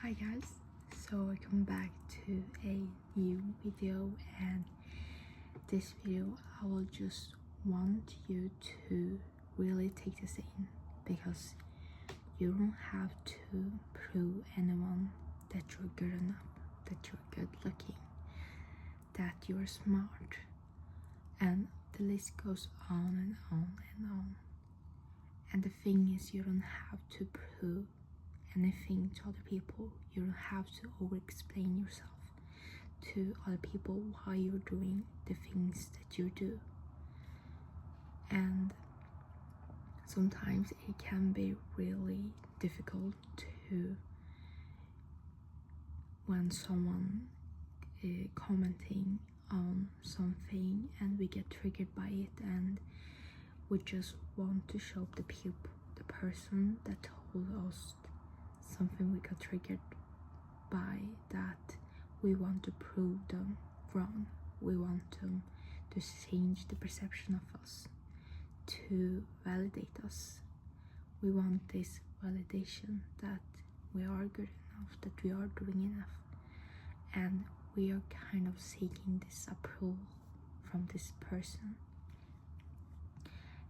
Hi guys, so welcome back to a new video, and this video I will just want you to really take this in, because you don't have to prove anyone that you're good enough, that you're good looking, that you're smart, and the list goes on and on and on. And the thing is, you don't have to prove anything to other people. You don't have to over explain yourself to other people why you're doing the things that you do. And sometimes it can be really difficult to, when someone is commenting on something and we get triggered by it, and we just want to show the person that told us something we got triggered by, that we want to prove them wrong. We want them to change the perception of us, to validate us. We want this validation that we are good enough, that we are doing enough, and we are kind of seeking this approval from this person.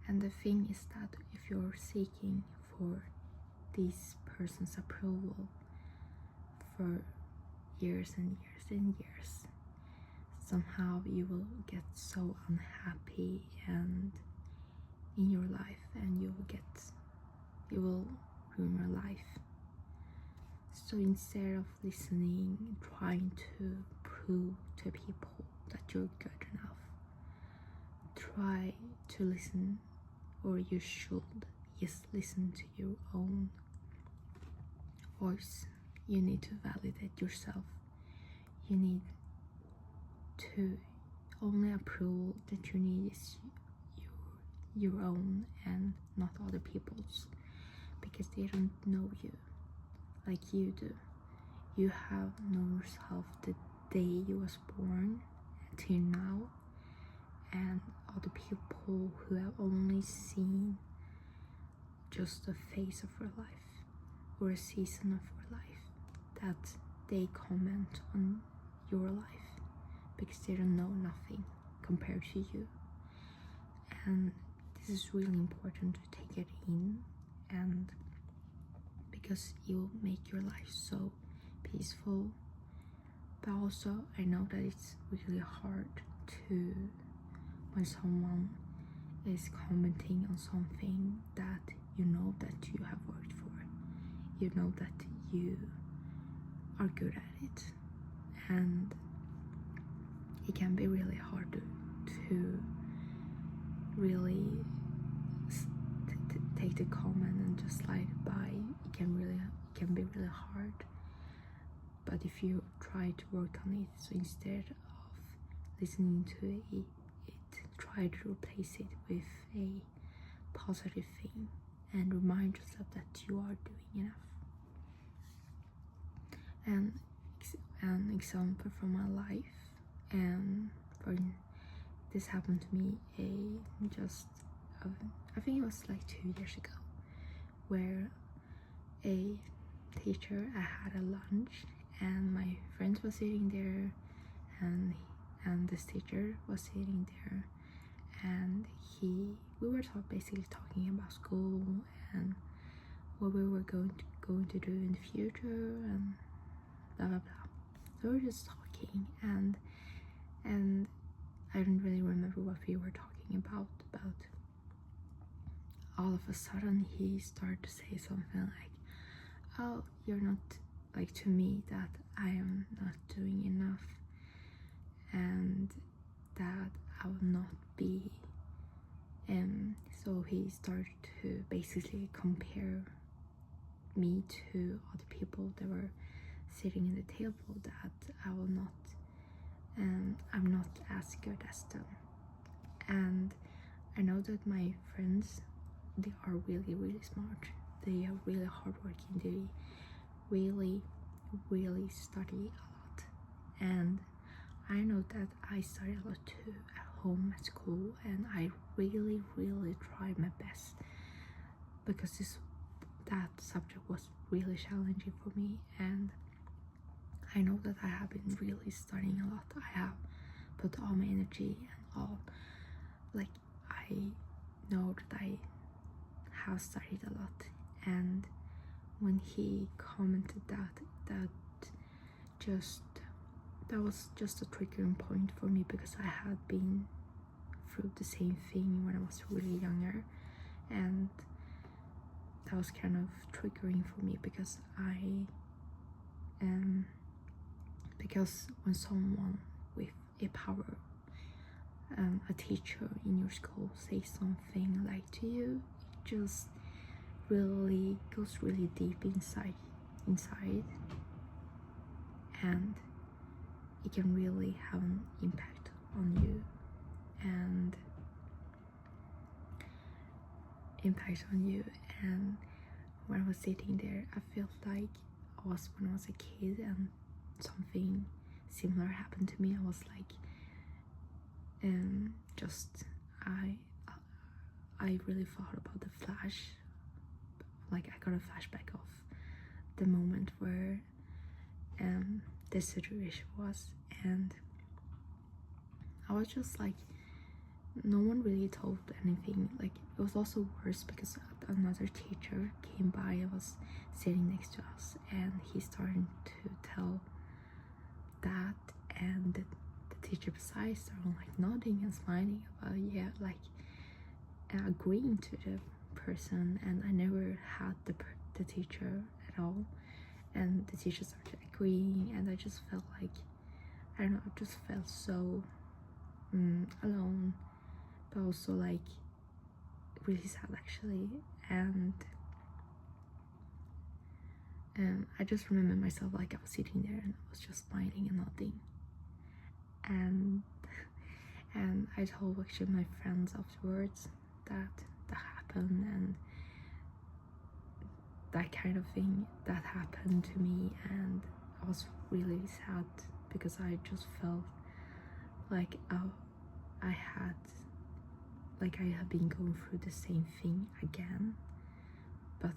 And the thing is that if you're seeking for this person's approval for years and years and years, somehow you will get so unhappy and in your life, and you will ruin your life. So instead of listening, trying to prove to people that you're good enough, try to listen, or you should just listen to your own voice. You need to validate yourself. You need to, only approval that you need is your own and not other people's, because they don't know you like you do. You have known yourself the day you was born till now, and other people who have only seen just a phase of your life or a season of your life, that they comment on your life because they don't know nothing compared to you. And this is really important to take it in, and because it will make your life so peaceful. But also I know that it's really hard to, when someone is commenting on something that you know that you have worked for, you know that you are good at it, and it can be really hard to really take the comment and just slide it by. It can be really hard. But if you try to work on it, so instead of listening to it, try to replace it with a positive thing and remind yourself that you are doing enough. And an example from my life, and this happened to me I think it was like 2 years ago, where a teacher, I had a lunch and my friends were sitting there, and this teacher was sitting there, and we were basically talking about school and what we were going to do in the future and blah blah blah. So we were just talking, and I don't really remember what we were talking about, but all of a sudden he started to say something like, oh, you're not, like, to me, that I am not doing enough, and that I will not be, so he started to basically compare me to other people that were sitting in the table, that I will not, I'm not as good as them. And I know that my friends, they are really, really smart, they are really hardworking, they really, really study a lot, and I know that I study a lot too, at home, at school, and I really, really try my best, because that subject was really challenging for me, and I know that I have been really studying a lot. I have put all my energy and all, like, I know that I have studied a lot. And when he commented that was just a triggering point for me, because I had been through the same thing when I was really younger, and that was kind of triggering for me, because because when someone with a power, a teacher in your school, says something like to you, it just really goes really deep inside, and it can really have an impact on you, and when I was sitting there, I felt like I was when I was a kid and something similar happened to me. I was like, just I really thought about the flash, like I got a flashback of the moment where this situation was, and I was just like, no one really told anything. Like, it was also worse because another teacher came by. I was sitting next to us, and he started to tell that, and the teacher beside started like nodding and smiling about, yeah, like agreeing to the person. And I never had the teacher at all, and the teacher started agreeing, and I just felt like, I don't know, I just felt so alone, but also like really sad actually. And I just remember myself, like I was sitting there and I was just smiling and nodding, and I told actually my friends afterwards that happened, and that kind of thing that happened to me, and I was really sad because I just felt like I had been going through the same thing again, but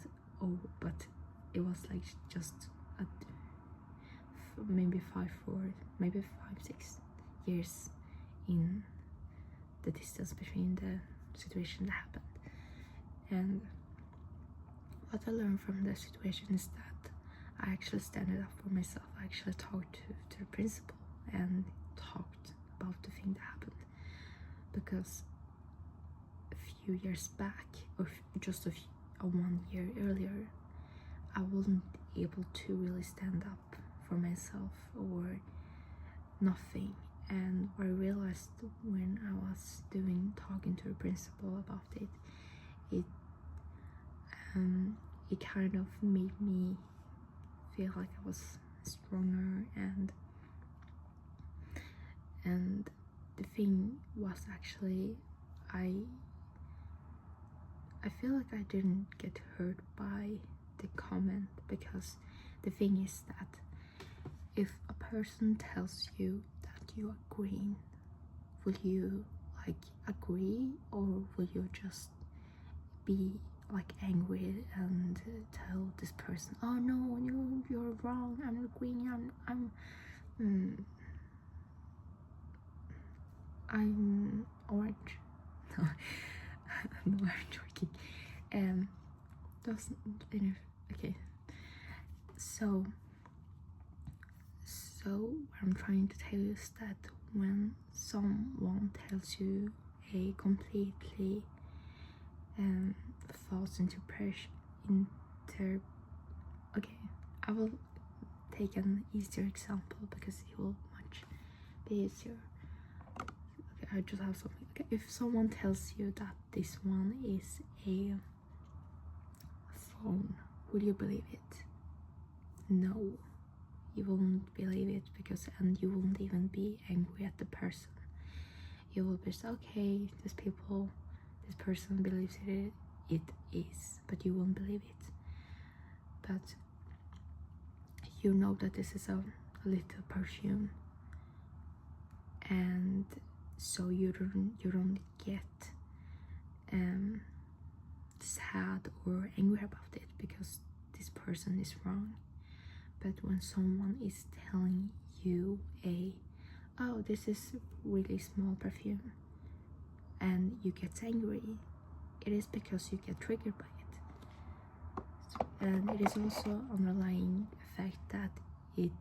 it was like just maybe 6 years in the distance between the situation that happened. And what I learned from the situation is that I actually stand up for myself. I actually talked to the principal and talked about the thing that happened, because a few years back, or just 1 year earlier, I wasn't able to really stand up for myself or nothing. And what I realized when I was talking to the principal about it, it kind of made me feel like I was stronger, and the thing was actually, I feel like I didn't get hurt by the comment, because the thing is that if a person tells you that you are green, will you like agree, or will you just be like angry and tell this person, oh no, you're wrong, I'm not green, I'm orange. No, no, I'm joking. Doesn't okay. So what I'm trying to tell you is that when someone tells you a completely false interpretation, okay, I will take an easier example because it will much be easier. Okay, I just have something. Okay, if someone tells you that this one is a phone, would you believe it? No, you won't believe it, and you won't even be angry at the person. You will be just, okay, this person believes it is, but you won't believe it. But you know that this is a little perfume, and so you don't get sad or angry about it because this person is wrong. But when someone is telling you oh, this is really small perfume, and you get angry, it is because you get triggered by it. And it is also underlying effect that the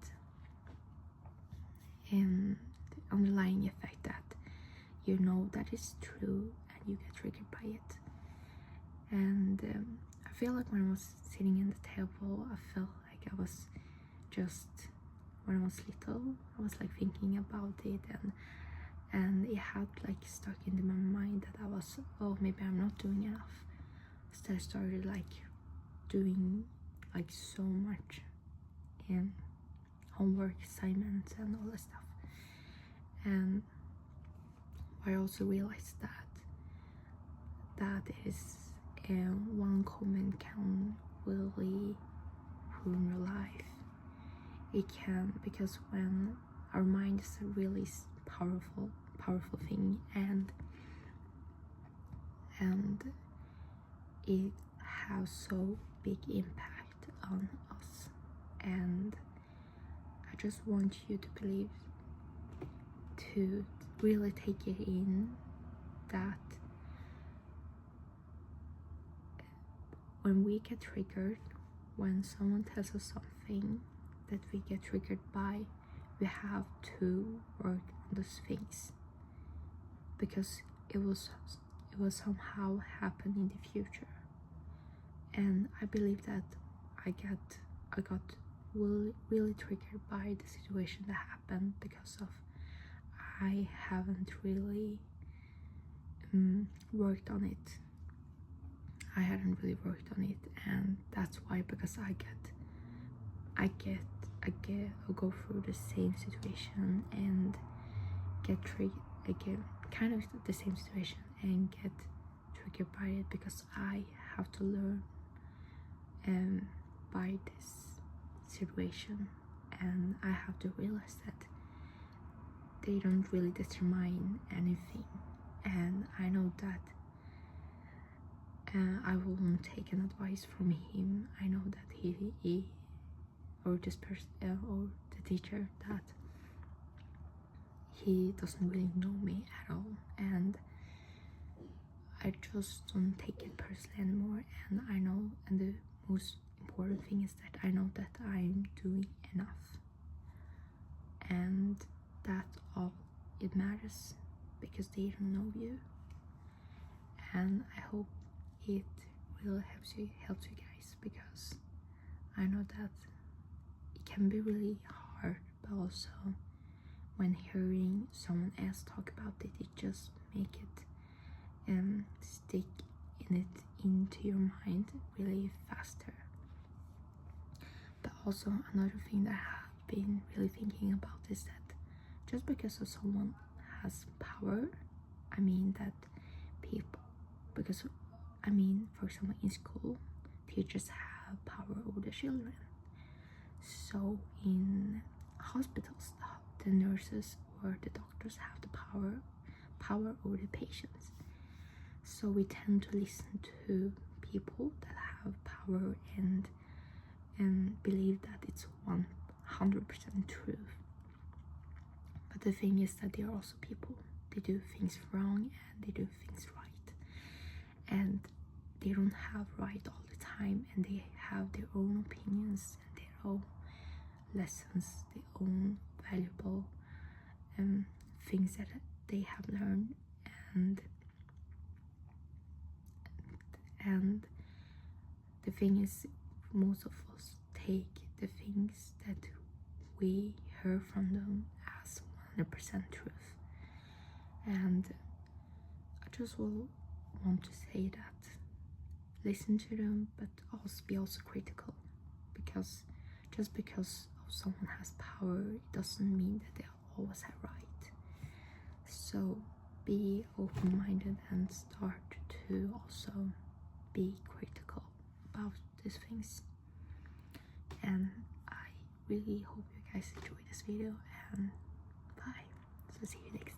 underlying effect that you know that is true and you get triggered by it. And I feel like when I was sitting in the table, I felt like I was just, when I was little, I was like thinking about it, and it had like stuck into my mind that I was, oh, maybe I'm not doing enough. So I started like doing like so much in homework assignments and all that stuff. And I also realized that is one comment can really ruin your life. It can, because when our mind is a really powerful thing, and it has so big impact on us. And I just want you to believe, to really take it in, that when we get triggered, when someone tells us something that we get triggered by, we have to work on those things, because it will somehow happen in the future. And I believe that I got really triggered by the situation that happened because of I haven't really worked on it. I hadn't really worked on it, and that's why, because I go through the same situation and get kind of the same situation and get triggered by it, because I have to learn by this situation, and I have to realize that they don't really determine anything. And I know that I won't take an advice from him. I know that he or this person or the teacher, that he doesn't really know me at all, and I just don't take it personally anymore. And I know, and the most important thing is that I know that I'm doing enough, and that's all it matters, because they don't know you. And I hope it really helps you guys, because I know that it can be really hard, but also when hearing someone else talk about it, it just make it stick into your mind really faster. But also another thing that I have been really thinking about is that just because of someone has power, I mean that people, because I mean, for example, in school, teachers have power over the children. So in hospitals, the nurses or the doctors have the power over the patients. So we tend to listen to people that have power and believe that it's 100% truth. But the thing is that they are also people. They do things wrong and they do things right, and they don't have right all the time, and they have their own opinions and their own lessons, their own valuable things that they have learned. And the thing is, most of us take the things that we hear from them as 100% truth. And I just will want to say that listen to them, but also be critical, because just because someone has power, it doesn't mean that they always have right. So be open-minded and start to also be critical about these things. And I really hope you guys enjoy this video, and bye. So see you next time.